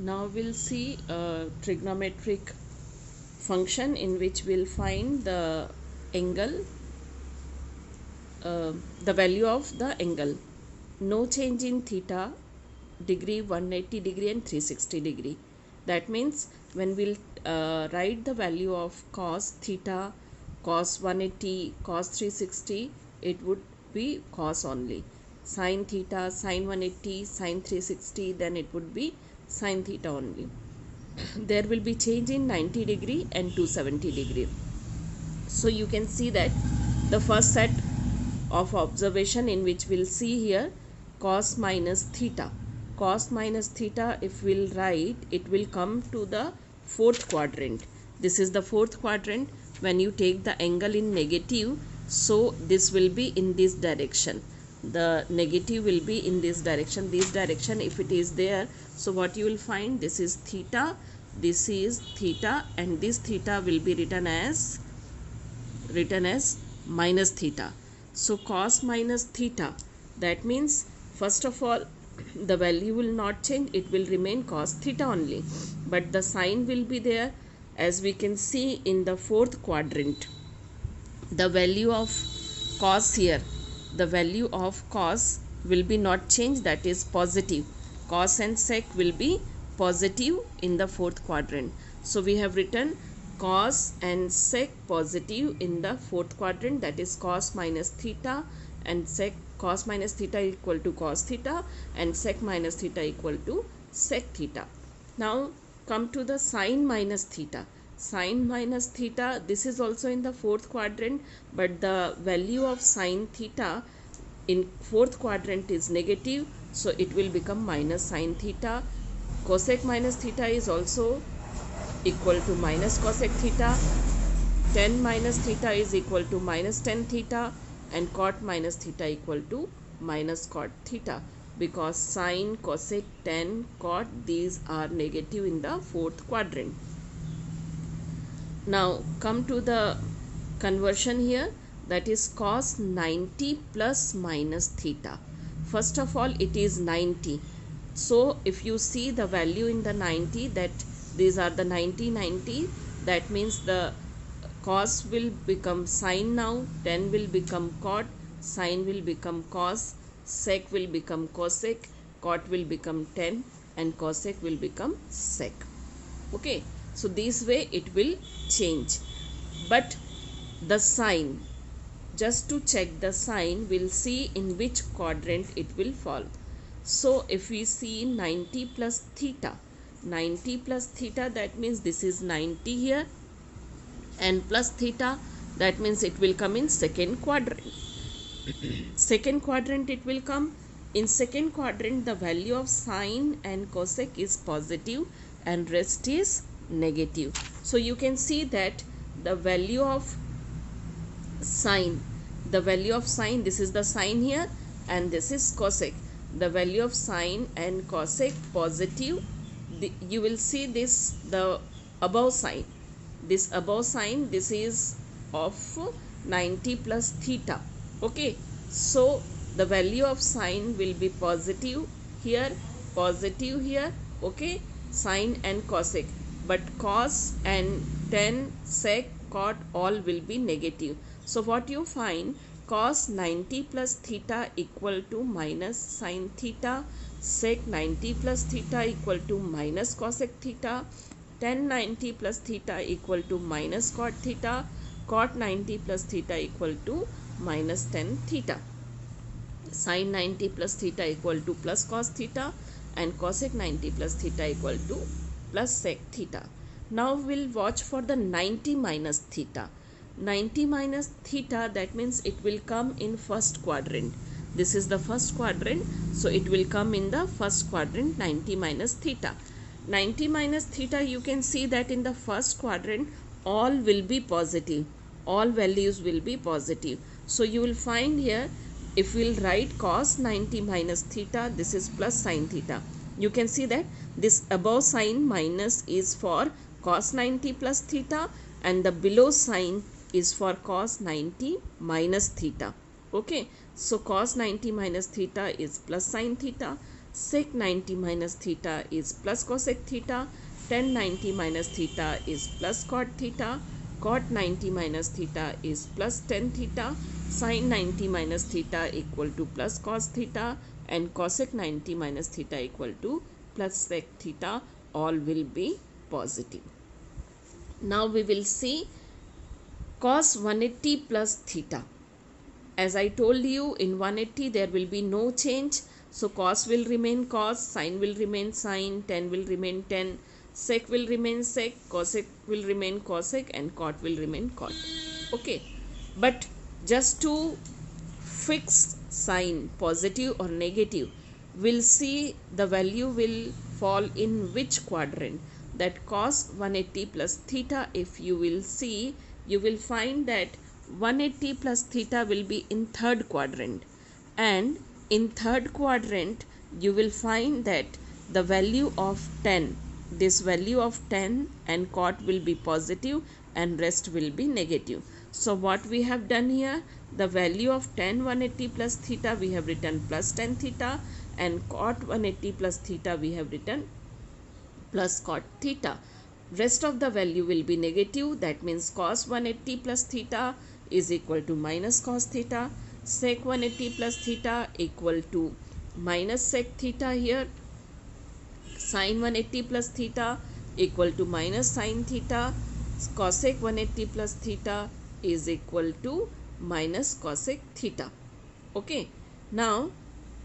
Now we'll see a trigonometric function in which we'll find the angle, the value of the angle. No change in theta, degree, 180 degree and 360 degree. That means when we'll write the value of cos theta, cos 180, cos 360, it would be cos only. Sin theta, sin 180, sin 360, then it would be sin theta only. There will be change in 90 degree and 270 degree. So you can see that the first set of observation in which we'll see here cos minus theta. Cos minus theta, if we'll write, it will come to the fourth quadrant. This is the fourth quadrant. When you take the angle in negative, so this will be in this direction. The negative will be in this direction. This direction, if it is there, so what you will find, this is theta, and this theta will be written as minus theta. So cos minus theta, that means first of all the value will not change, it will remain cos theta only, but the sign will be there. As we can see in the fourth quadrant, the value of cos here, the value of cos will be not changed, that is positive. Cos and sec will be positive in the fourth quadrant. So we have written cos and sec positive in the fourth quadrant, that is cos minus theta and sec. Cos minus theta equal to cos theta and sec minus theta equal to sec theta. Now come to the sin minus theta. Sin minus theta, this is also in the fourth quadrant, but the value of sin theta in fourth quadrant is negative, so it will become minus sin theta. Cosec minus theta is also equal to minus cosec theta. Tan minus theta is equal to minus tan theta, and cot minus theta equal to minus cot theta, because sine, cosec, tan, cot, these are negative in the fourth quadrant. Now come to the conversion here, that is cos 90 plus minus theta. First of all, it is 90. So if you see the value in the 90, that these are the 90, that means the cos will become sine now, tan will become cot, sine will become cos, sec will become cosec, cot will become tan, and cosec will become sec. Okay, so this way it will change. But the sign, just to check the sign, we'll see in which quadrant it will fall. So if we see 90 plus theta, that means this is 90 here, and plus theta, that means it will come in second quadrant. Second quadrant it will come. In second quadrant, the value of sine and cosec is positive and rest is negative. So you can see that the value of sine, this is the sine here and this is cosec. The value of sine and cosec positive. You will see this, the above sign. This above sign, this is of 90 plus theta. Okay, so the value of sine will be positive here, okay, sine and cosec, but cos and tan, sec, cot, all will be negative. So what you find, cos 90 plus theta equal to minus sine theta, sec 90 plus theta equal to minus cosec theta, tan 90 plus theta equal to minus cot theta, cot 90 plus theta equal to minus tan theta, sin 90 plus theta equal to plus cos theta, and cosec 90 plus theta equal to plus sec theta. Now we'll watch for the 90 minus theta. 90 minus theta, that means it will come in first quadrant. This is the first quadrant, so it will come in the first quadrant, 90 minus theta. 90 minus theta, you can see that in the first quadrant all will be positive, all values will be positive. So you will find here, if we'll write cos 90 minus theta, this is plus sin theta. You can see that this above sign minus is for cos 90 plus theta, and the below sign is for cos 90 minus theta. Okay, so cos 90 minus theta is plus sin theta, sec 90 minus theta is plus cosec theta, tan 90 minus theta is plus cot theta, cot 90 minus theta is plus tan theta, sin 90 minus theta equal to plus cos theta, and cosec 90 minus theta equal to plus sec theta. All will be positive. Now we will see cos 180 plus theta. As I told you, in 180 there will be no change. So cos will remain cos, sin will remain sin, tan will remain tan, sec will remain sec, cosec will remain cosec, and cot will remain cot. Okay. But just to fix sign, positive or negative, we'll see the value will fall in which quadrant. That cos 180 plus theta, if you will see, you will find that 180 plus theta will be in third quadrant, and in third quadrant you will find that the value of tan, this value of tan and cot will be positive and rest will be negative. So what we have done here, the value of tan 180 plus theta we have written plus tan theta, and cot 180 plus theta we have written plus cot theta. Rest of the value will be negative. That means cos 180 plus theta is equal to minus cos theta, sec 180 plus theta equal to minus sec theta here, sin 180 plus theta equal to minus sin theta, cosec 180 plus theta is equal to minus cosec theta. Okay. Now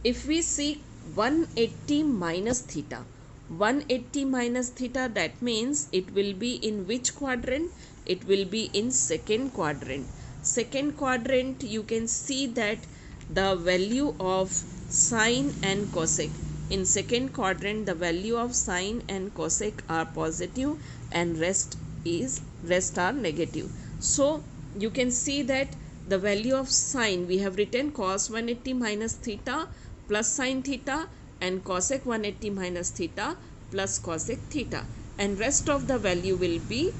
if we see 180 minus theta, 180 minus theta, that means it will be in which quadrant? It will be in second quadrant. Second quadrant, you can see that the value of sine and cosec, in second quadrant the value of sine and cosec are positive and rest are negative. So you can see that the value of sine, we have written cos 180 minus theta plus sine theta, and cosec 180 minus theta plus cosec theta, and rest of the value will be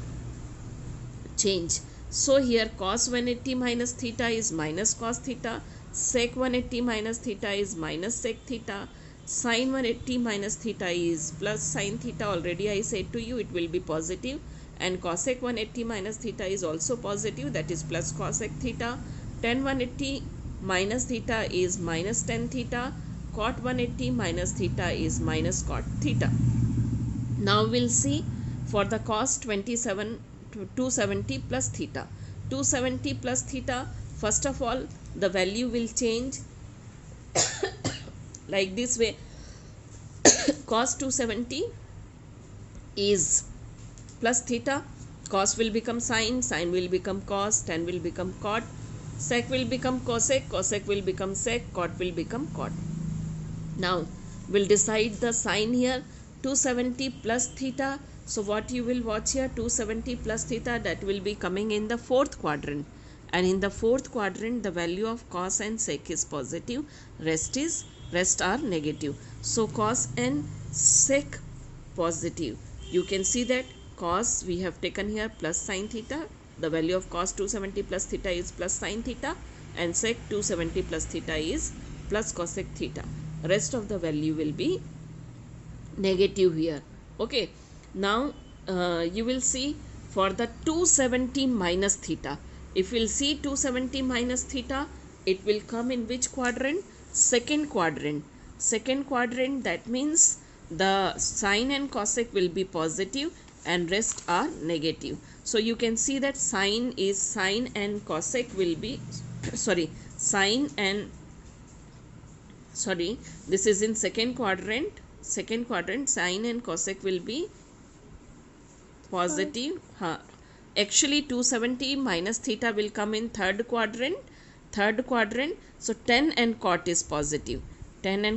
change. So here cos 180 minus theta is minus cos theta, sec 180 minus theta is minus sec theta, sin 180 minus theta is plus sin theta. Already I said to you it will be positive, and cosec 180 minus theta is also positive, that is plus cosec theta. Tan 180 minus theta is minus tan theta, cot 180 minus theta is minus cot theta. Now we'll see for the cos 270 plus theta. 270 plus theta, first of all the value will change like this way. Cos 270 is plus theta, cos will become sin, sin will become cos, tan will become cot, sec will become cosec, cosec will become sec, cot will become cot. Now we'll decide the sign here, 270 plus theta. So what you will watch here, 270 plus theta, that will be coming in the fourth quadrant, and in the fourth quadrant the value of cos and sec is positive, rest are negative. So cos and sec positive, you can see that cos we have taken here plus sin theta, the value of cos 270 plus theta is plus sin theta, and sec 270 plus theta is plus cosec theta. Rest of the value will be negative here. Okay. Now you will see for the 270 minus theta, if we'll see 270 minus theta, it will come in which quadrant? Second quadrant. Second quadrant, that means the sine and cosec will be positive and rest are negative. So you can see that sine and cosec will be this is in second quadrant. Second quadrant, sine and cosec will be positive. Actually 270 minus theta will come in third quadrant. So tan and cot is positive, and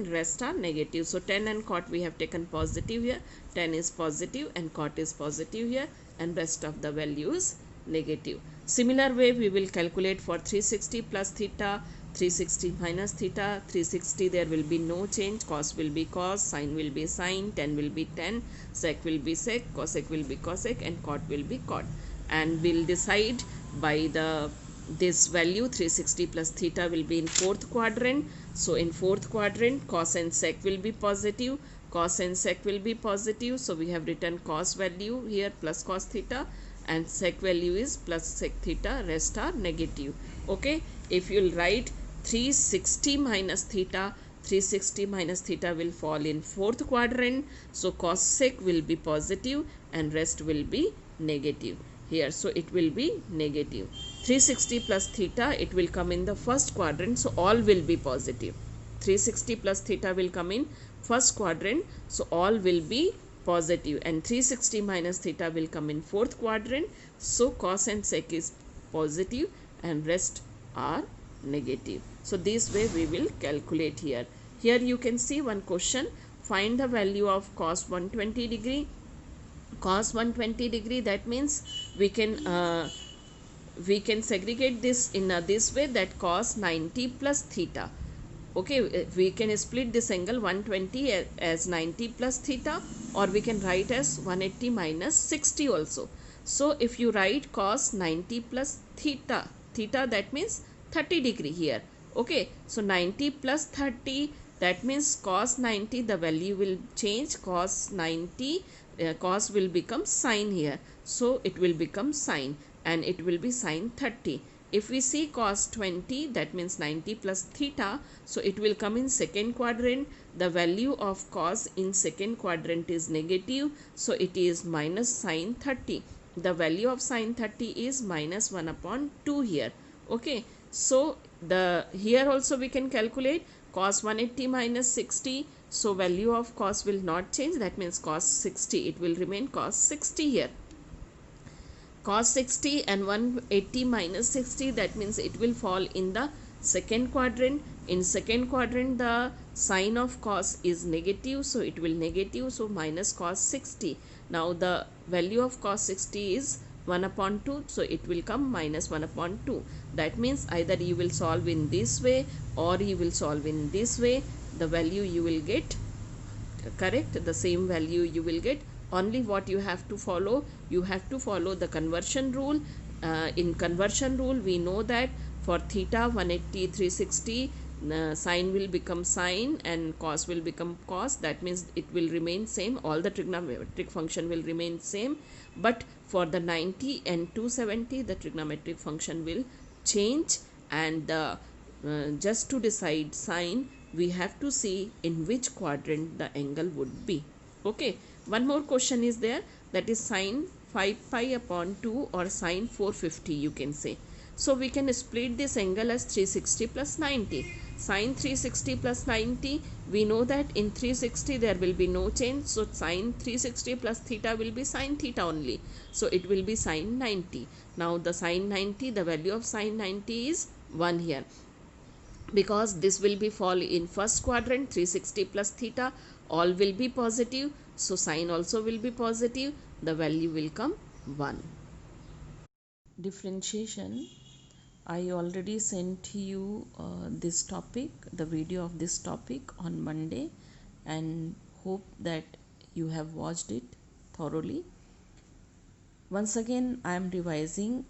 rest are negative. So tan and cot we have taken positive here, tan is positive and cot is positive here, and rest of the value is negative. Similar way we will calculate for 360 plus theta, 360 minus theta. 360 there will be no change, cos will be cos, sin will be sin, tan will be tan, sec will be sec, cosec will be cosec, and cot will be cot. And we'll decide by the this value 360 plus theta will be in fourth quadrant. So in fourth quadrant, cos and sec will be positive, cos and sec will be positive. So we have written cos value here plus cos theta, and sec value is plus sec theta, rest are negative. Okay, if you'll write 360 minus theta, 360 minus theta will fall in fourth quadrant. So cos sec will be positive and rest will be negative here. So it will be negative. 360 plus theta, it will come in the first quadrant. So all will be positive. 360 plus theta will come in first quadrant. So all will be positive. And 360 minus theta will come in fourth quadrant. So cos and sec is positive and rest are negative. So this way we will calculate here. Here you can see one question. Find the value of cos 120 degree. Cos 120 degree, that means we can segregate this in this way, that cos 90 plus theta. Okay, we can split this angle 120 as 90 plus theta, or we can write as 180 minus 60 also. So if you write cos 90 plus theta, theta that means 30 degree here. Okay, so 90 plus 30, that means cos 90, the value will change, cos 90, cos will become sine here. So it will become sine, and it will be sine 30. If we see cos 20, that means 90 plus theta, so it will come in second quadrant. The value of cos in second quadrant is negative, so it is minus sine 30. The value of sine 30 is minus 1 upon 2 here. Okay, so the here also we can calculate cos 180 minus 60. So value of cos will not change, that means cos 60, it will remain cos 60 here. Cos 60 and 180 minus 60, that means it will fall in the second quadrant. In second quadrant, the sign of cos is negative, so it will negative, so minus cos 60. Now the value of cos 60 is 1 upon 2, so it will come minus 1 upon 2. That means either you will solve in this way or you will solve in this way. The value you will get correct, the same value you will get. Only what you have to follow, you have to follow the conversion rule. In conversion rule, we know that for theta 180 360, sine will become sine and cos will become cos. That means it will remain same, all the trigonometric function will remain same. But for the 90 and 270, the trigonometric function will change, and just to decide sine, we have to see in which quadrant the angle would be. Okay, one more question is there, that is sine 5 pi upon 2 or sine 450 you can say. So we can split this angle as 360 plus 90. Sine 360 plus 90, we know that in 360 there will be no change, so sine 360 plus theta will be sine theta only, so it will be sine 90. Now the sine 90, the value of sine 90 is 1 here. Because this will be fall in first quadrant, 360 plus theta, all will be positive, so sine also will be positive, the value will come 1. Differentiation, I already sent you this topic, the video of this topic on Monday, and hope that you have watched it thoroughly. Once again, I am revising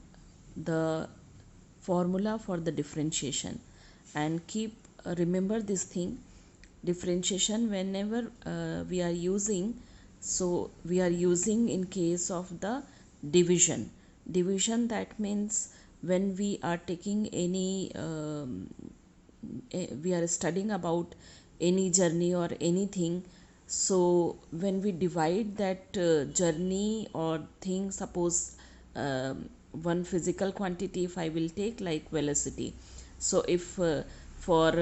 the formula for the differentiation, and keep remember this thing, differentiation whenever we are using, so we are using in case of the division. That means when we are taking any we are studying about any journey or anything, so when we divide that journey or thing, suppose one physical quantity if I will take like velocity, so if for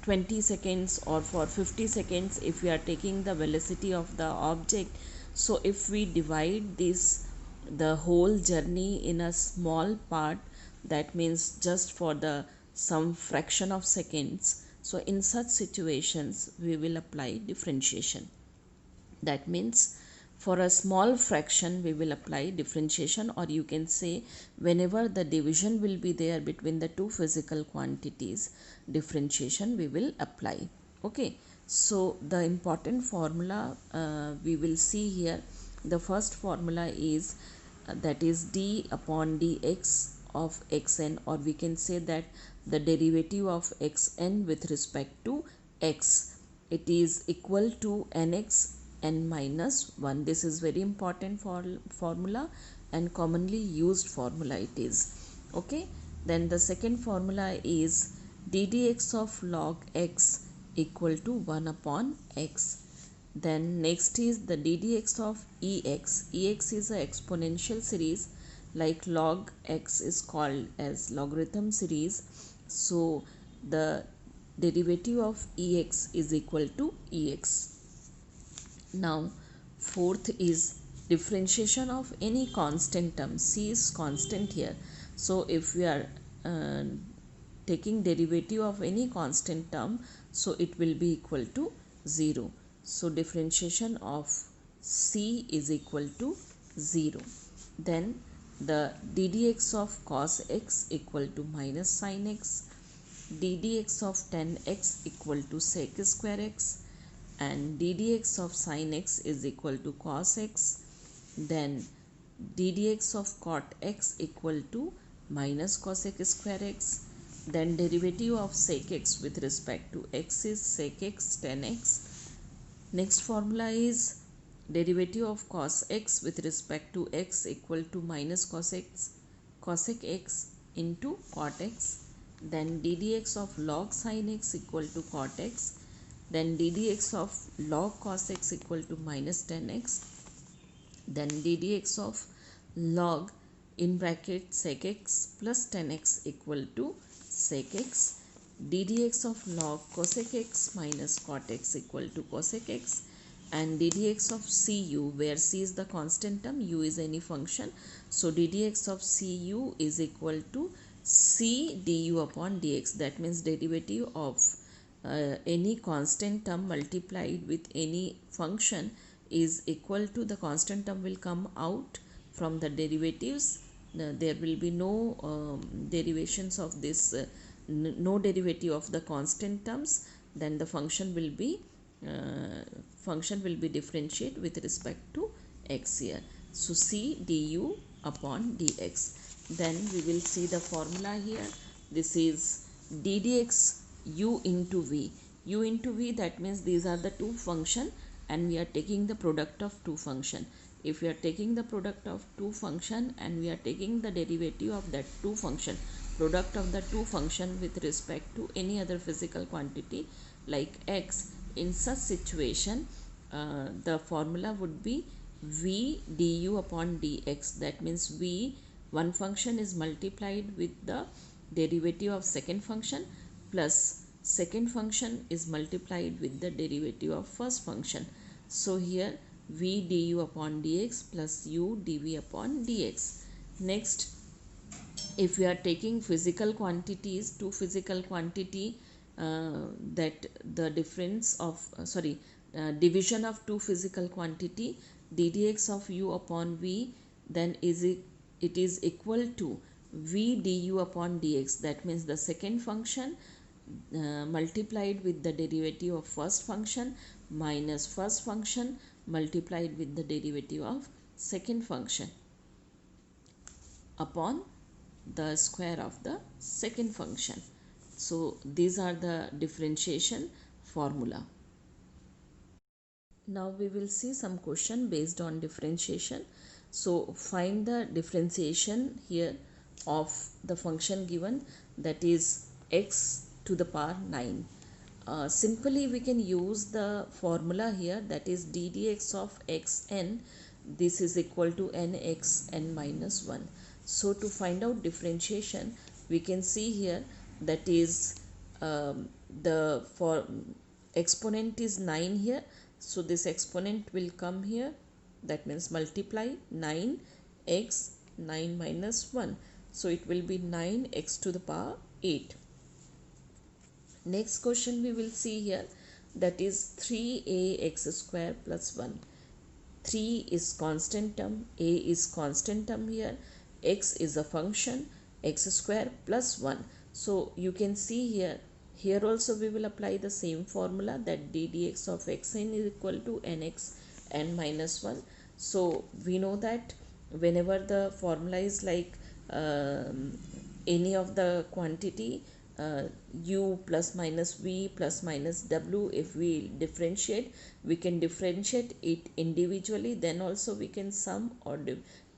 20 seconds or for 50 seconds if we are taking the velocity of the object, so if we divide this the whole journey in a small part, that means just for the some fraction of seconds, so in such situations we will apply differentiation. That means for a small fraction we will apply differentiation, or you can say whenever the division will be there between the two physical quantities, differentiation we will apply. Okay, so the important formula we will see here. The first formula is that is d upon dx of xn, or we can say that the derivative of xn with respect to x, it is equal to nx n minus 1. This is very important formula and commonly used formula it is. Okay, then the second formula is ddx of log x equal to 1 upon x. Then next is the ddx of ex. Ex is an exponential series, like log x is called as logarithm series. So the derivative of ex is equal to ex. Now fourth is differentiation of any constant term. C is constant here. So if we are taking derivative of any constant term, so it will be equal to 0. So differentiation of C is equal to 0. Then the ddx of cos x equal to minus sin x, ddx of tan x equal to sec square x, and ddx of sin x is equal to cos x. Then ddx of cot x equal to minus cosec square x. Then derivative of sec x with respect to x is sec x tan x. Next formula is derivative of cos x with respect to x equal to minus cosec x into cot x. Then ddx of log sin x equal to cot x. Then ddx of log cos x equal to minus tan x. Then ddx of log in bracket sec x plus tan x equal to sec x. ddx of log cosec x minus cot x equal to cosec x. And ddx of cu, where c is the constant term, u is any function. So ddx of cu is equal to c du upon dx. That means derivative of any constant term multiplied with any function is equal to, the constant term will come out from the derivatives. There will be no derivations of this, no derivative of the constant terms. Then the function will be differentiate with respect to x here. So c du upon dx. Then we will see the formula here. This is ddx u into v. U into v, that means these are the two function and we are taking the product of two function. If we are taking the product of two function and we are taking the derivative of that two function, product of the two function with respect to any other physical quantity like x, in such situation the formula would be v du upon dx. That means v, one function is multiplied with the derivative of second function plus second function is multiplied with the derivative of first function. So here v du upon dx plus u dv upon dx. Next, if we are taking physical quantities, two physical quantity, that the difference of division of two physical quantity, ddx of u upon v, then it is equal to v du upon dx. That means the second function multiplied with the derivative of first function minus first function multiplied with the derivative of second function upon the square of the second function. So these are the differentiation formula. Now we will see some question based on differentiation. So find the differentiation here of the function given, that is x to the power 9. Simply we can use the formula here, that is ddx of xn, this is equal to nx n minus 1. So to find out differentiation, we can see here, that is exponent is 9 here. So this exponent will come here, that means multiply 9x 9 minus 1. So it will be 9x to the power 8. Next question we will see here, that is 3ax square plus 1. 3 is constant term, a is constant term here, x is a function, x square plus 1. So you can see here also we will apply the same formula, that ddx of xn is equal to nx n minus 1. So we know that whenever the formula is like any of the quantity u plus minus v plus minus w, if we differentiate, we can differentiate it individually, then also we can sum or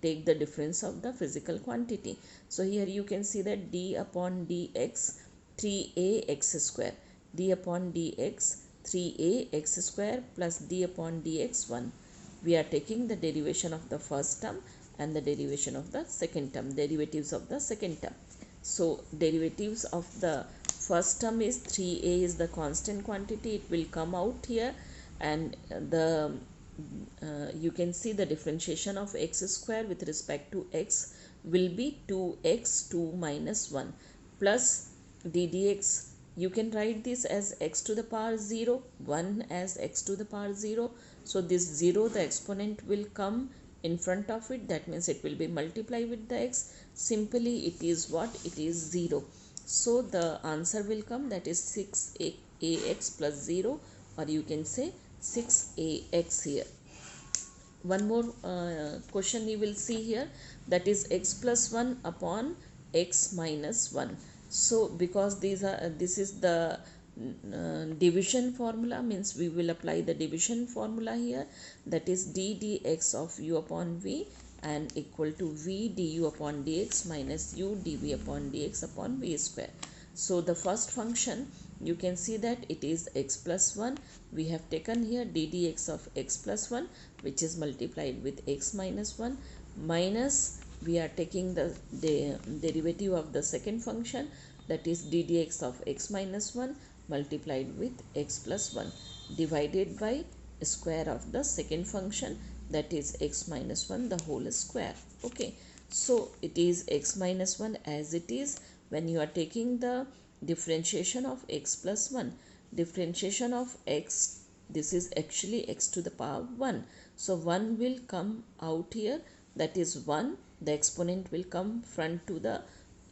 take the difference of the physical quantity. So here you can see that d upon dx 3a x square, d upon dx 3a x square plus d upon dx 1. We are taking the derivation of the first term and the derivation of the second term, derivatives of the second term. So derivatives of the first term is 3a is the constant quantity, it will come out here, and the you can see the differentiation of x square with respect to x will be 2x 2 minus 1 plus d dx. You can write this as x to the power 0, 1 as x to the power 0. So this 0, the exponent will come in front of it, that means it will be multiplied with the x. Simply it is what? It is 0. So the answer will come, that is 6ax plus 0, or you can say 6ax here. One more question you will see here, that is x plus 1 upon x minus 1. So because this is the division formula, means we will apply the division formula here, that is d dx of u upon v and equal to v du upon dx minus u dv upon dx upon v square. So the first function, you can see that it is x plus 1. We have taken here d dx of x plus 1, which is multiplied with x minus 1, minus we are taking the derivative of the second function, that is d dx of x minus 1 multiplied with x plus 1, divided by square of the second function, that is x minus 1 the whole square. Okay, so it is x minus 1 as it is when you are taking the differentiation of x plus 1. Differentiation of x, this is actually x to the power 1. So 1 will come out here, that is 1. The exponent will come front to the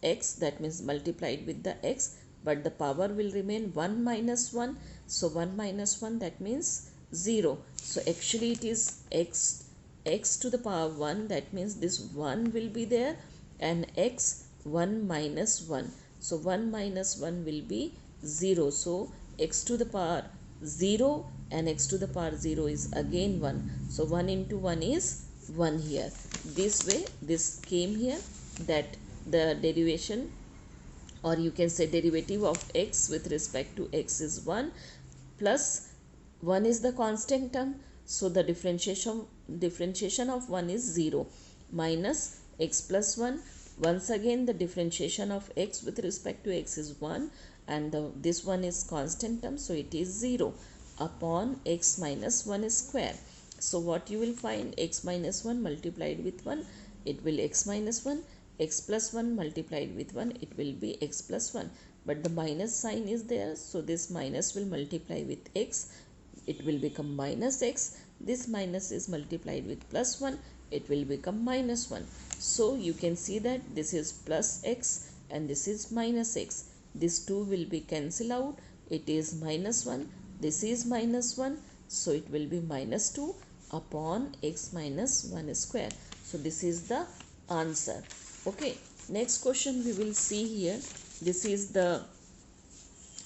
x, that means multiplied with the x, but the power will remain 1 minus 1. So 1 minus 1, that means 0. So actually it is x to the power 1, that means this 1 will be there, and x 1 minus 1. So 1 minus 1 will be 0. So x to the power 0 and x to the power 0 is again 1. So 1 into 1 is 1 here. This way this came here, that the derivation, or you can say derivative of x with respect to x is 1, plus 1 is the constant term, so the differentiation of 1 is 0, minus x plus 1. Once again the differentiation of x with respect to x is 1, and this one is constant term, so it is 0 upon x minus 1 square. So what you will find, x minus 1 multiplied with 1, it will x minus 1, x plus 1 multiplied with 1, it will be x plus 1, but the minus sign is there, so this minus will multiply with x, it will become minus x. This minus is multiplied with plus 1, it will become minus 1. So you can see that this is plus x and this is minus x. This 2 will be cancelled out, it is minus 1, this is minus 1, so it will be minus 2 upon x minus 1 square. So this is the answer. Okay, next question we will see here. This is the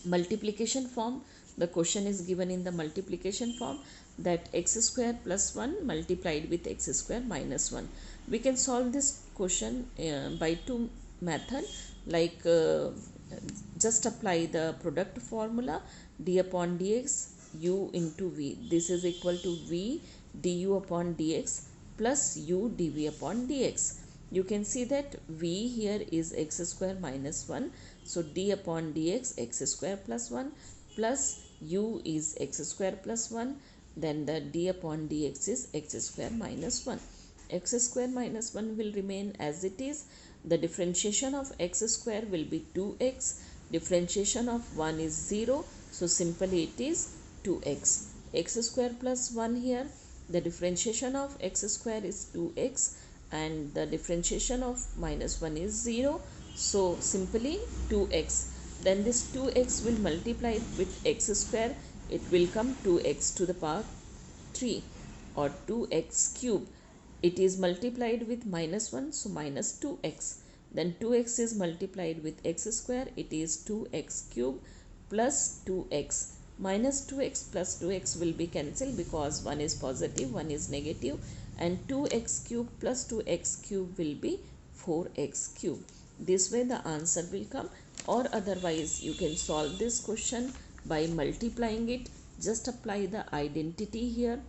multiplication form. The question is given in the multiplication form, that x square plus 1 multiplied with x square minus 1. We can solve this question by two methods, like just apply the product formula, d upon dx u into v. This is equal to v du upon dx plus u dv upon dx. You can see that v here is x square minus 1. So d upon dx x square plus 1 plus u is x square plus 1. Then the d upon dx is x square minus 1. X square minus 1 will remain as it is. The differentiation of x square will be 2x. Differentiation of 1 is 0. So simply it is 2x. X square plus 1 here. The differentiation of x square is 2x. And the differentiation of minus 1 is 0. So simply 2x. Then this 2x will multiply with x square. It will come 2x to the power 3 or 2x cube. It is multiplied with minus 1, so minus 2x. then 2x is multiplied with x square, it is 2x cube plus 2x. Minus 2x plus 2x will be cancelled because one is positive, one is negative, and 2x cube plus 2x cube will be 4x cube. This way the answer will come, or otherwise you can solve this question by multiplying it. Just apply the identity here.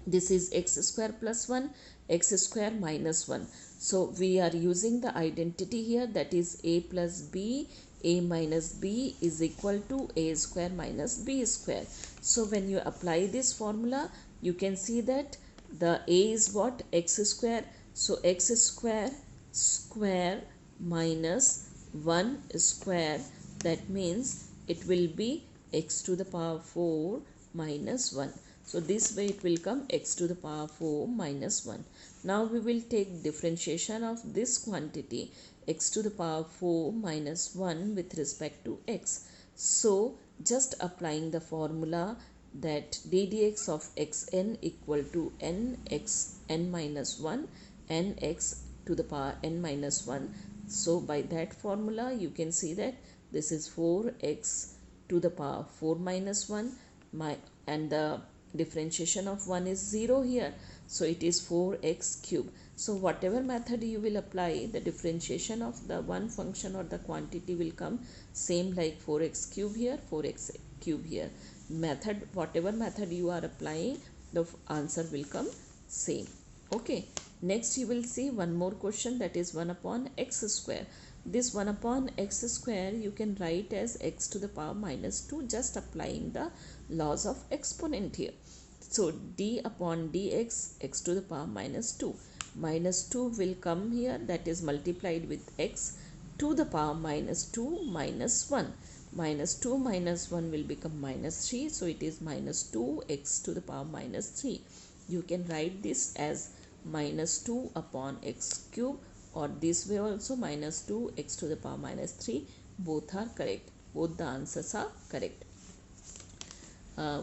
This is x square plus 1, x square minus 1. So we are using the identity here, that is a plus b, a minus b is equal to a square minus b square. So when you apply this formula, you can see that the a is what? X square. So x square square minus 1 square, that means it will be x to the power 4 minus 1. So this way it will come x to the power 4 minus 1. Now we will take differentiation of this quantity x to the power 4 minus 1 with respect to x. So just applying the formula that d dx of xn equal to n x n minus 1 n x to the power n minus 1. So by that formula you can see that this is 4x to the power 4 minus 1 and the differentiation of 1 is 0 here, so it is 4x cube. So whatever method you will apply, the differentiation of the one function or the quantity will come same like 4x cube here, 4x cube here. Method, whatever method you are applying, the answer will come same. Okay, next you will see one more question, that is 1 upon x square. This 1 upon x square you can write as x to the power minus 2, just applying the laws of exponent here. So d upon dx, x to the power minus 2. Minus 2 will come here, that is multiplied with x to the power minus 2 minus 1. Minus 2 minus 1 will become minus 3. So it is minus 2x to the power minus 3. You can write this as minus 2 upon x cube, or this way also minus 2x to the power minus 3. Both are correct. Both the answers are correct.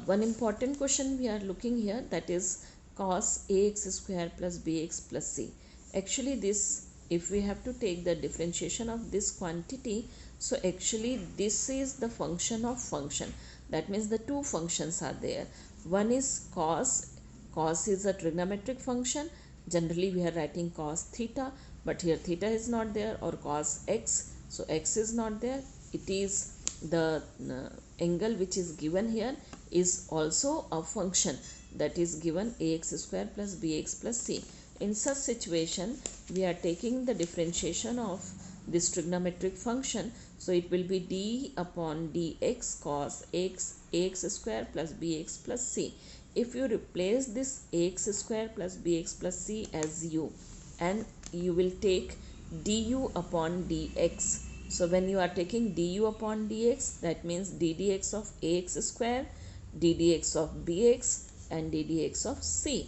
One important question we are looking here, that is cos ax square plus bx plus c. Actually this, if we have to take the differentiation of this quantity, so actually this is the function of function. That means the two functions are there. One is cos. Cos is a trigonometric function. Generally we are writing cos theta, but here theta is not there, or cos x. So x is not there. It is the angle which is given here is also a function, that is given ax square plus bx plus c. In such situation we are taking the differentiation of this trigonometric function, so it will be d upon dx cos ax square plus bx plus c. If you replace this ax square plus bx plus c as u, and you will take du upon dx. So when you are taking du upon dx, that means d dx of ax square, d dx of bx, and d dx of c.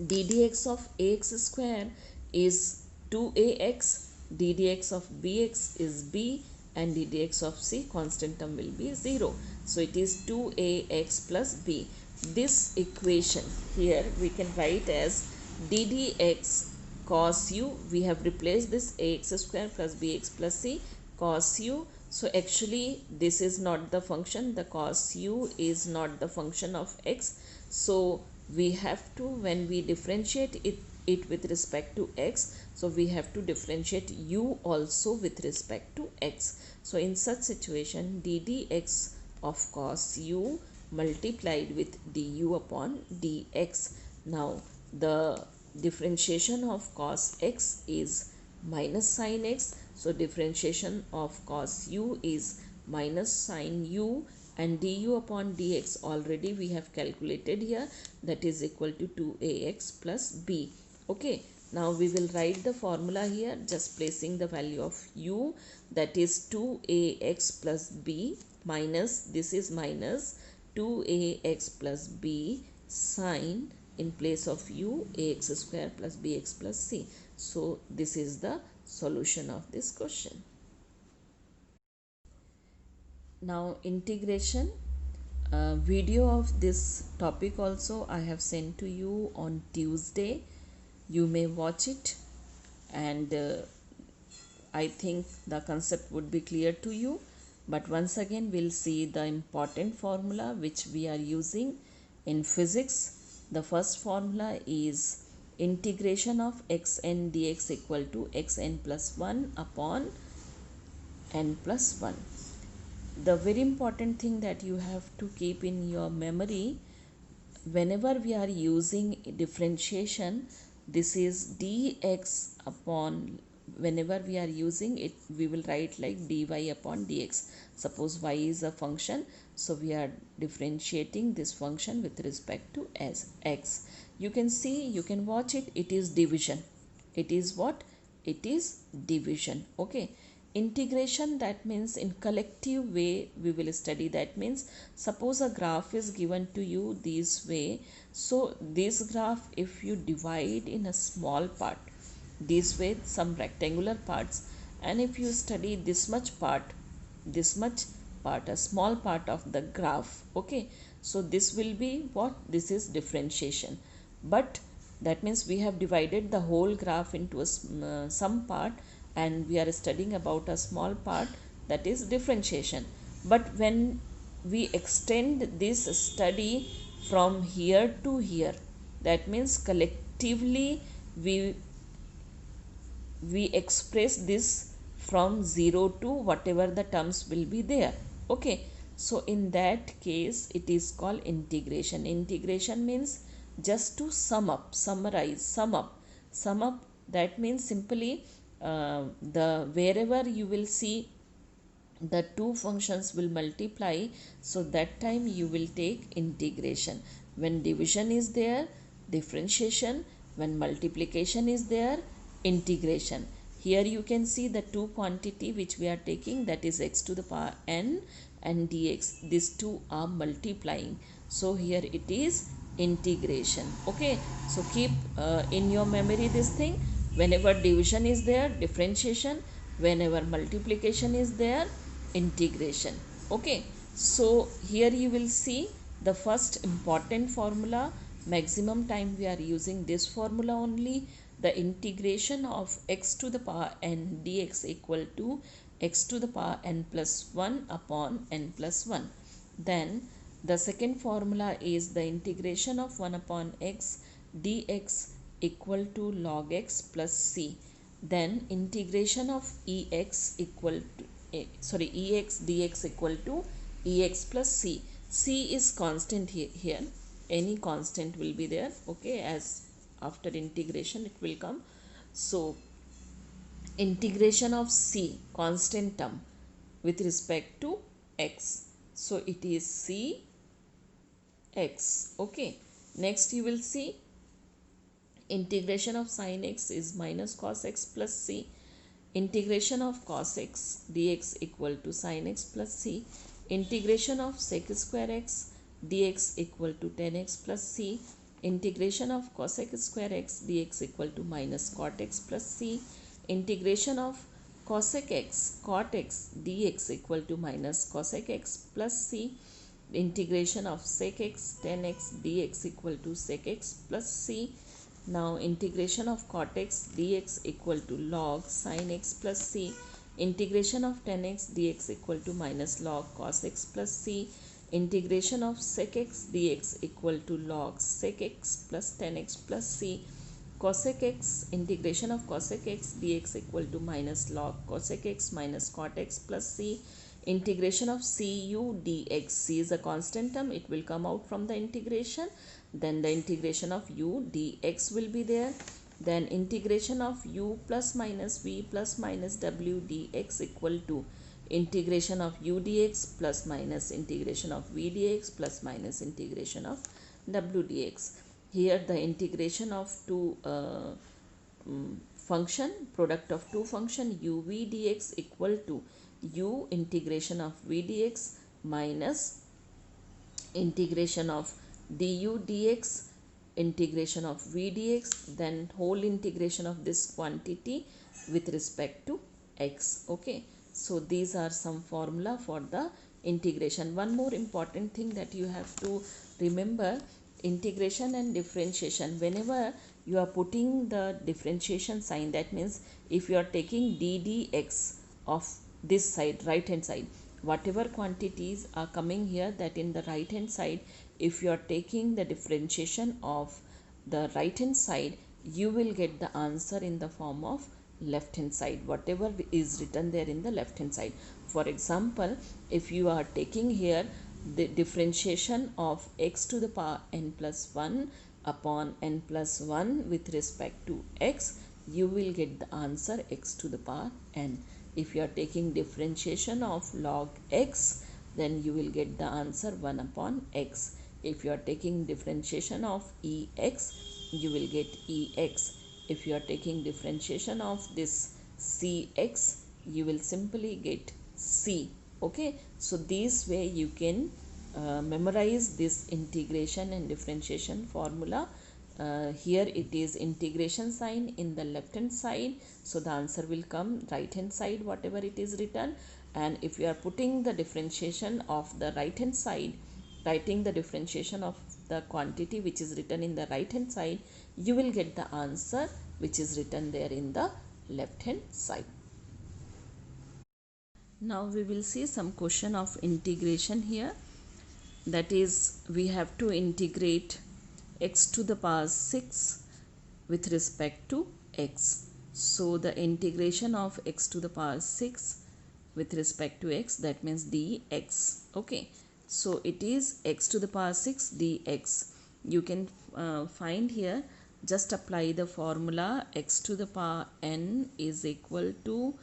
d dx of ax square is 2ax, d dx of bx is b, and d dx of c, constant term, will be 0. So it is 2ax plus b. This equation here we can write as d dx cos u. We have replaced this ax square plus bx plus c, cos u. So actually this is not the function, the cos u is not the function of x. So we have to, when we differentiate it with respect to x, so we have to differentiate u also with respect to x. So in such situation d dx of cos u multiplied with du upon dx. Now the differentiation of cos x is minus sin x, so differentiation of cos u is minus sin u, and du upon dx already we have calculated here, that is equal to 2ax plus b. Okay, now we will write the formula here, just placing the value of u, that is 2ax plus b minus, this is minus 2ax plus b sine, in place of u, ax square plus bx plus c. So this is the solution of this question. Now integration, video of this topic also I have sent to you on Tuesday. You may watch it, and I think the concept would be clear to you. But once again, we'll see the important formula which we are using in physics. The first formula is integration of xn dx equal to xn plus 1 upon n plus 1. The very important thing that you have to keep in your memory, whenever we are using differentiation, this is dx upon, whenever we are using it, we will write like dy upon dx. Suppose y is a function, so we are differentiating this function with respect to as x. You can see, you can watch it, it is division. It is what? It is division. Okay. Integration, that means in collective way we will study. That means suppose a graph is given to you this way, so this graph, if you divide in a small part this way, some rectangular parts, and if you study this much part, a small part of the graph, okay, so this will be what? This is differentiation. But that means we have divided the whole graph into some part, and we are studying about a small part, that is differentiation. But when we extend this study from here to here, that means collectively we express this from 0 to whatever the terms will be there. Okay, so in that case it is called integration. Integration means just to sum up, summarize, sum up. That means simply the wherever you will see the two functions will multiply, so that time you will take integration. When division is there, differentiation. When multiplication is there, integration. Here you can see the two quantity which we are taking, that is x to the power n and dx. These two are multiplying, so here it is integration. Okay, so keep in your memory this thing. Whenever division is there, differentiation. Whenever multiplication is there, integration. Okay, so here you will see the first important formula. Maximum time we are using this formula only. The integration of x to the power n dx equal to x to the power n plus 1 upon n plus 1. Then the second formula is the integration of 1 upon x dx equal to log x plus c. Then integration of ex dx equal to ex plus c. C is constant here. Any constant will be there. Okay, as after integration it will come. So integration of c, constant term, with respect to x. So it is c x. Okay, next you will see integration of sin x is minus cos x plus c. Integration of cos x dx equal to sin x plus c. Integration of sec square x dx equal to tan x plus c. Integration of cosec square x dx equal to minus cot x plus c. Integration of cosec x cot x dx equal to minus cosec x plus c. Integration of sec x tan x dx equal to sec x plus c. Now integration of cot x dx equal to log sin x plus c. Integration of tan x dx equal to minus log cos x plus c. Integration of sec x dx equal to log sec x plus tan x plus c. Cosec x, integration of cosec x dx equal to minus log cosec x minus cot x plus c. Integration of cu dx. C is a constant term, it will come out from the integration. Then the integration of u dx will be there. Then integration of u plus minus v plus minus w dx equal to integration of u dx plus minus integration of v dx plus minus integration of w dx. Here the integration of two function, product of two function u v dx equal to u integration of v dx minus integration of du dx integration of v dx, then whole integration of this quantity with respect to x. Okay, so these are some formula for the integration. One more important thing that you have to remember, integration and differentiation, whenever you are putting the differentiation sign, that means if you are taking ddx of this side, right hand side, whatever quantities are coming here, that in the right hand side, if you are taking the differentiation of the right hand side, you will get the answer in the form of left hand side, whatever is written there in the left hand side. For example, if you are taking here the differentiation of x to the power n plus 1 upon n plus 1 with respect to x, you will get the answer x to the power n. If you are taking differentiation of log x, then you will get the answer 1 upon x. If you are taking differentiation of ex, you will get ex. If you are taking differentiation of this cx, you will simply get c. Okay, so this way you can memorize this integration and differentiation formula. Here it is integration sign in the left hand side, so the answer will come right hand side whatever it is written. And if you are putting the differentiation of the right hand side, writing the differentiation of the quantity which is written in the right hand side, you will get the answer which is written there in the left hand side. Now we will see some question of integration here. That is, we have to integrate x to the power 6 with respect to x. So the integration of x to the power 6 with respect to x, that means dx. Okay, so it is x to the power 6 dx. You can find here, just apply the formula x to the power n is equal to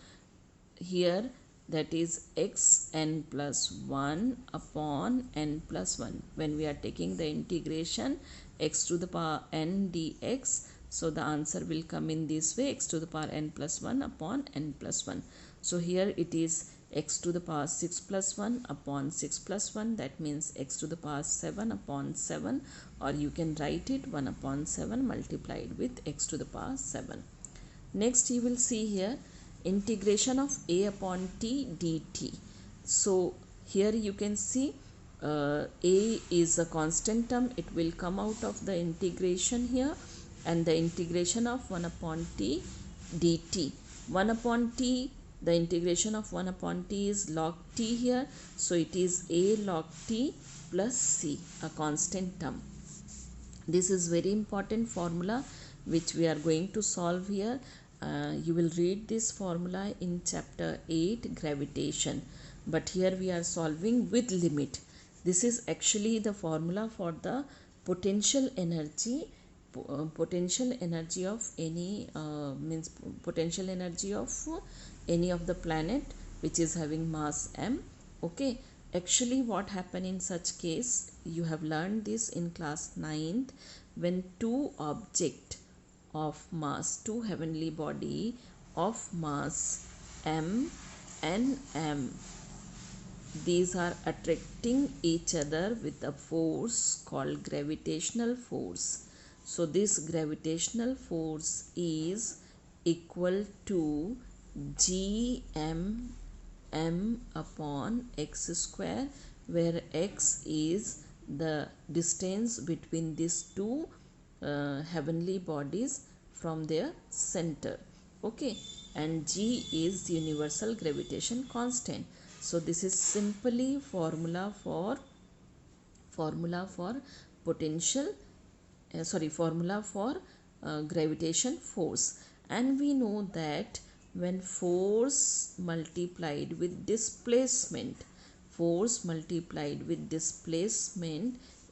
here, that is x n plus 1 upon n plus 1. When we are taking the integration x to the power n dx, so the answer will come in this way, x to the power n plus 1 upon n plus 1. So here it is x to the power 6 plus 1 upon 6 plus 1, that means x to the power 7 upon 7, or you can write it 1 upon 7 multiplied with x to the power 7. Next you will see here integration of a upon t dt. So here you can see a is a constant term, it will come out of the integration here, and the integration of 1 upon t dt. 1 upon t, the integration of 1 upon t is log t here, so it is a log t plus c, a constant term. This is very important formula which we are going to solve here. You will read this formula in chapter 8 gravitation, but here we are solving with limit. This is actually the formula for the potential energy of any potential energy of any of the planet which is having mass m. Okay, actually what happened in such case, you have learned this in class 9th, when two object of mass, two heavenly body of mass m and m, these are attracting each other with a force called gravitational force. So this gravitational force is equal to gm m upon x square, where x is the distance between these two heavenly bodies from their center. Okay, and g is universal gravitation constant. So this is simply formula for potential formula for gravitation force. And we know that when force multiplied with displacement,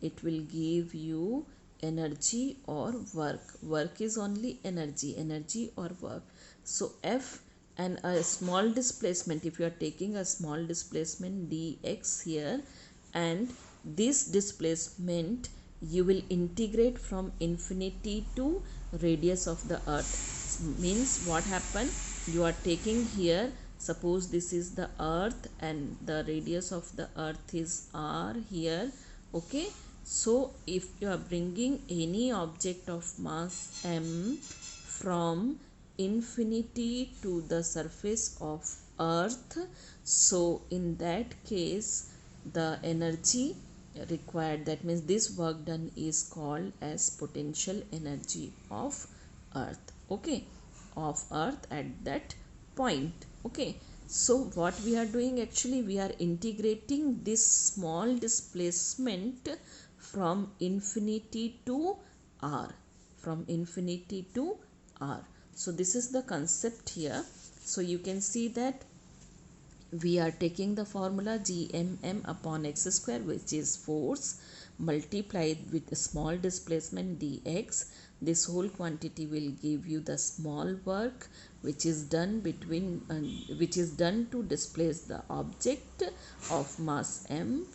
it will give you energy or work. Work is only energy or work. So F and a small displacement, if you are taking a small displacement dx here, and this displacement you will integrate from infinity to radius of the earth. Means what happened, you are taking here, suppose this is the earth and the radius of the earth is r here. Okay, so if you are bringing any object of mass m from infinity to the surface of earth, so in that case the energy required, that means this work done is called as potential energy of earth. Okay, of earth at that point. Okay, so what we are doing, actually we are integrating this small displacement from infinity to r, from infinity to r. So this is the concept here. So you can see that we are taking the formula gmm upon x square, which is force, multiplied with a small displacement dx. This whole quantity will give you the small work which is done between which is done to displace the object of mass m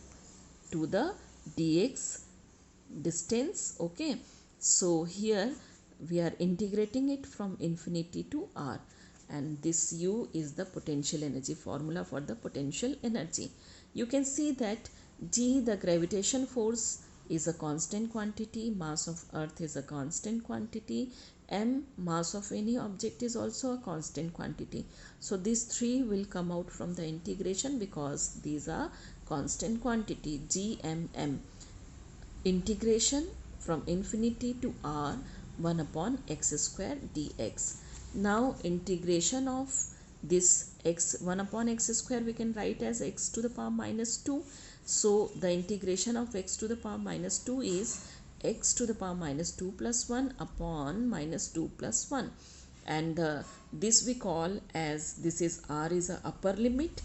to the dx distance. Okay, so here we are integrating it from infinity to r, and this u is the potential energy, formula for the potential energy. You can see that g, the gravitation force, is a constant quantity, mass of earth is a constant quantity, m, mass of any object, is also a constant quantity. So these three will come out from the integration because these are constant quantity. G, m, m, integration from infinity to r, 1 upon x square dx. Now integration of this x, 1 upon x square, we can write as x to the power minus 2. So the integration of x to the power minus 2 is x to the power minus 2 plus 1 upon minus 2 plus 1, and this we call as, this is r is a upper limit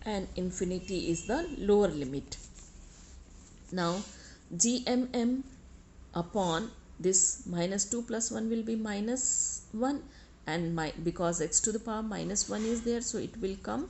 and infinity is the lower limit. Now gmm upon this minus 2 plus 1 will be minus 1, and because x to the power minus 1 is there, so it will come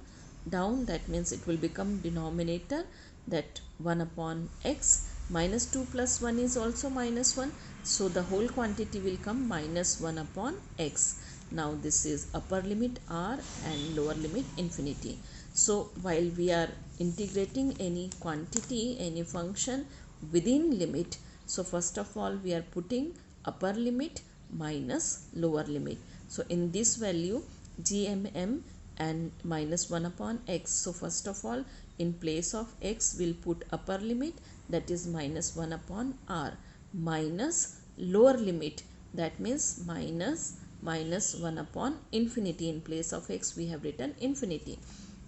down, that means it will become denominator, that 1 upon x, minus 2 plus 1 is also minus 1, so the whole quantity will come minus 1 upon x. Now this is upper limit r and lower limit infinity. So while we are integrating any quantity, any function within limit, so first of all we are putting upper limit minus lower limit. So in this value gmm and minus 1 upon x, so first of all in place of x we'll put upper limit, that is minus 1 upon r, minus lower limit, that means minus 1 upon infinity. In place of x we have written infinity.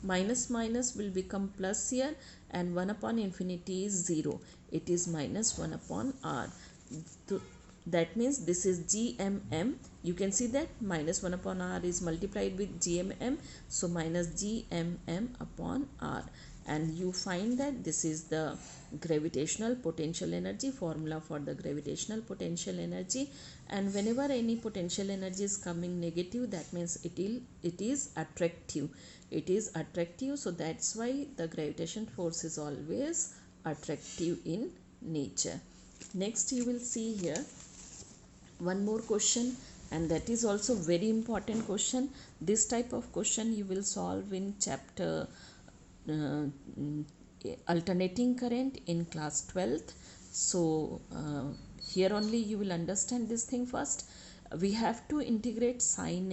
Minus minus will become plus here, and 1 upon infinity is 0. It is minus 1 upon r. That means this is gmm. You can see that minus 1 upon r is multiplied with gmm. So minus gmm upon r. And you find that this is the gravitational potential energy, formula for the gravitational potential energy. And whenever any potential energy is coming negative, that means it is attractive. It is attractive, so that's why the gravitation force is always attractive in nature. Next you will see here one more question, and that is also very important question. This type of question you will solve in chapter alternating current in class 12th. So here only you will understand this thing. First we have to integrate sine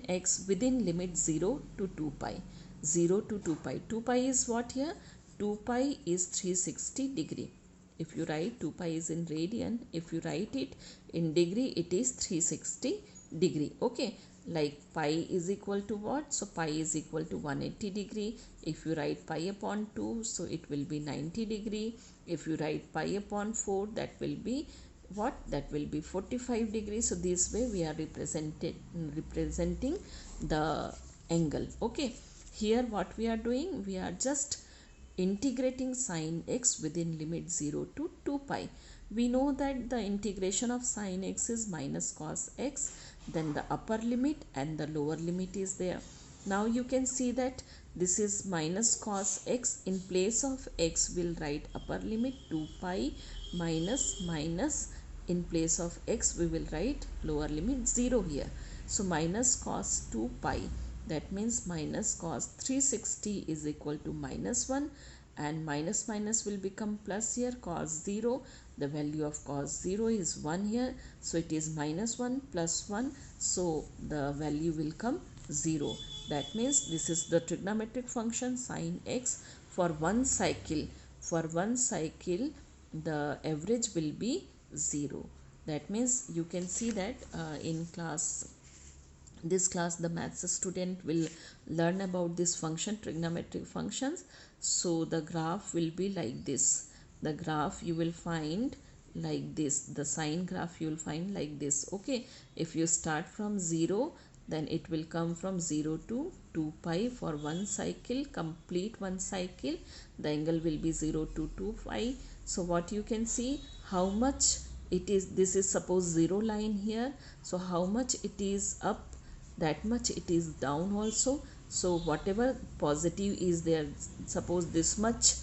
x within limit 0 to 2 pi. 0 to 2 pi. 2 pi is what here? 2 pi is 360 degree. If you write 2 pi is in radian, if you write it in degree, it is 360 degree. Okay, like pi is equal to what? So pi is equal to 180 degree. If you write pi upon 2, so it will be 90 degree. If you write pi upon 4, that will be what? That will be 45 degrees. So this way we are representing the angle. Okay, here what we are doing, we are just integrating sine x within limit 0 to 2 pi. We know that the integration of sine x is minus cos x, then the upper limit and the lower limit is there. Now you can see that this is minus cos x. In place of x we'll write upper limit 2 pi minus in place of x we will write lower limit 0 here. So minus cos 2 pi, that means minus cos 360 is equal to minus 1, and minus minus will become plus here. Cos 0, the value of cos 0 is 1 here, so it is minus 1 plus 1, so the value will come 0. That means this is the trigonometric function sine x for one cycle. for one cycle the average will be 0. That means you can see that in this class the maths student will learn about this function, trigonometric functions. So the graph will be like this. The graph you will find like this, the sine graph you will find like this. Okay, if you start from 0, then it will come from 0 to 2 pi for one cycle, complete one cycle. The angle will be 0 to 2 pi. So what you can see, how much it is, this is suppose 0 line here, so how much it is up, that much it is down also. So whatever positive is there, suppose this much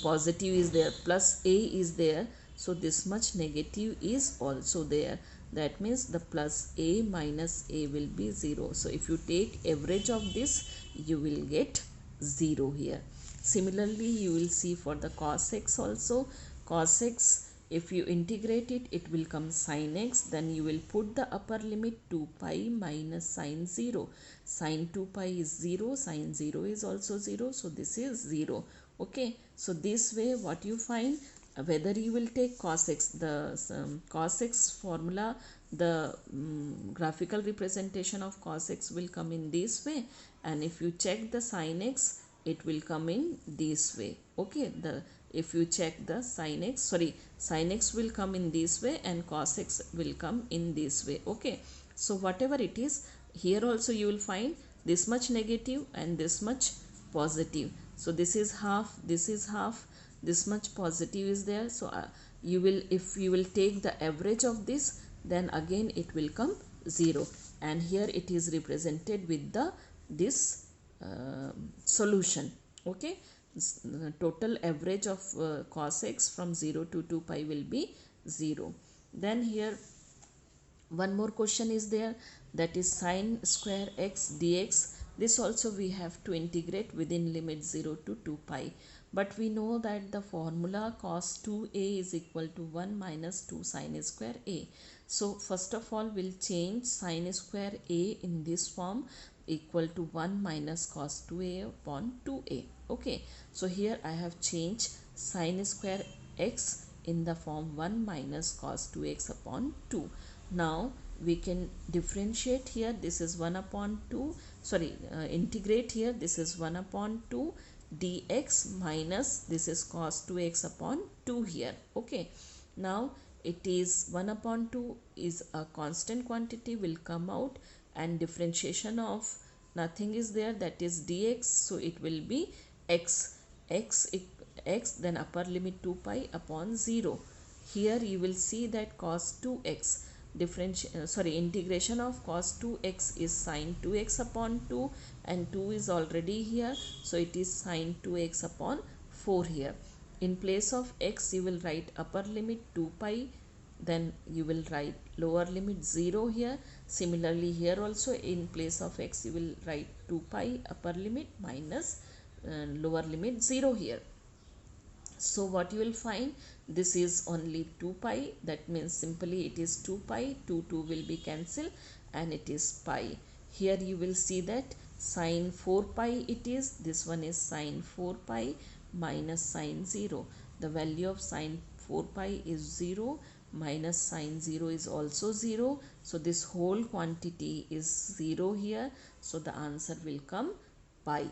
positive is there, plus a is there, so this much negative is also there. That means the plus a minus a will be 0. So if you take average of this, you will get 0 here. Similarly, you will see for the cos x also. Cos x, if you integrate it, it will come sin x. Then you will put the upper limit 2 pi minus sin 0. Sin 2 pi is 0, sin 0 is also 0. So this is 0. Okay, so this way what you find, whether you will take cos x, the cos x formula, the graphical representation of cos x will come in this way, and if you check the sin x, it will come in this way. Okay, the if you check the sin x, sin x will come in this way and cos x will come in this way. Okay, so whatever it is, here also you will find this much negative and this much positive. So this is half, this is half, this much positive is there. So you will, if you will take the average of this, then again it will come 0, and here it is represented with the this solution. Okay, total average of cos x from 0 to 2 pi will be 0. Then here one more question is there, that is sine square x dx. This also we have to integrate within limit 0 to 2 pi, but we know that the formula cos 2a is equal to 1 minus 2 sine square a. So first of all we'll change sine square a in this form, equal to 1 minus cos 2a upon 2a. Okay, so here I have changed sine square x in the form 1 minus cos 2x upon 2. Now we can differentiate here, this is 1 upon 2, integrate here, this is 1 upon 2 dx minus this is cos 2x upon 2 here. Okay, now it is 1 upon 2 is a constant quantity, will come out, and differentiation of nothing is there, that is dx, so it will be x, x then upper limit 2 pi upon 0. Here you will see that cos 2x, integration of cos 2x is sine 2x upon 2, and 2 is already here, so it is sine 2x upon 4 here. In place of x you will write upper limit 2 pi, then you will write lower limit 0 here. Similarly here also in place of x you will write 2 pi upper limit minus lower limit 0 here. So what you will find, this is only 2 pi, that means simply it is 2 pi, 2 will be cancelled and it is pi. Here you will see that sine 4 pi it is, this one is sine 4 pi minus sine 0. The value of sine 4 pi is 0, minus sine 0 is also 0. So this whole quantity is 0 here. So the answer will come pi.